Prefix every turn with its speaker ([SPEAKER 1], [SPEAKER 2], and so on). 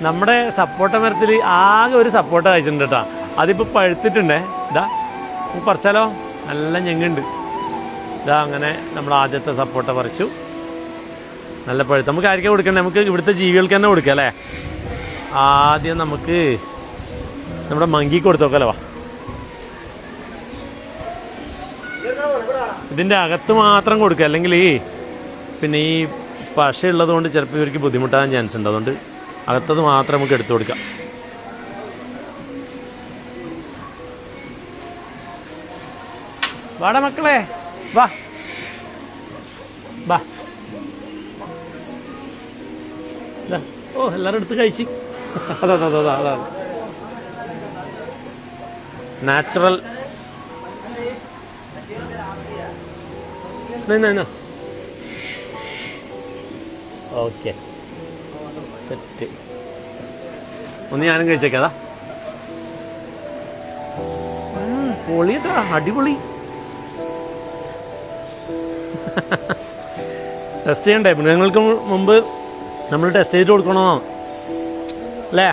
[SPEAKER 1] നമ്മുടെ സപ്പോട്ട മരത്തിൽ ആകെ ഒരു സപ്പോട്ട കഴിച്ചിട്ടുണ്ട് കേട്ടോ. അതിപ്പോൾ പഴുത്തിട്ടുണ്ടേ. ഇതാ പറിച്ചാലോ, നല്ല ഞെങ്ങുണ്ട്. ഇതാ അങ്ങനെ നമ്മൾ ആദ്യത്തെ സപ്പോട്ട പറിച്ചു. നല്ല പഴുത്ത്. നമുക്ക് ആർക്കാ കൊടുക്കണ്ടേ? നമുക്ക് ഇവിടുത്തെ ജീവികൾക്ക് തന്നെ കൊടുക്കാം അല്ലേ? ആദ്യം നമുക്ക് നമ്മുടെ മങ്കിക്ക് കൊടുത്തു നോക്കാലോ. വാ, ഇതിൻ്റെ അകത്ത് മാത്രം കൊടുക്കുക, അല്ലെങ്കിൽ പിന്നെ ഈ പശ ഉള്ളത് കൊണ്ട് ചിലപ്പോൾ ഇവർക്ക് ബുദ്ധിമുട്ടാകാൻ ചാൻസ് ഉണ്ട്. അതുകൊണ്ട് അകത്തത് മാത്രം നമുക്ക് എടുത്തു കൊടുക്കാം. വാടാ മക്കളെ, വാ വാ. ഓ, എല്ലാവരും എടുത്ത് കഴിച്ച്. അതാ അതാ അതാ അതാ നാച്ചുറൽ. Okay, set. ഒന്ന് ഞാനും കഴിച്ചേക്കാതാ. പൊളിയട്ടാ, അടിപൊളി. ടെസ്റ്റ് ചെയ്യണ്ടേ? മൃഗങ്ങൾക്ക് മുമ്പ് നമ്മൾ ടെസ്റ്റ് ചെയ്ത് കൊടുക്കണോ അല്ലേ?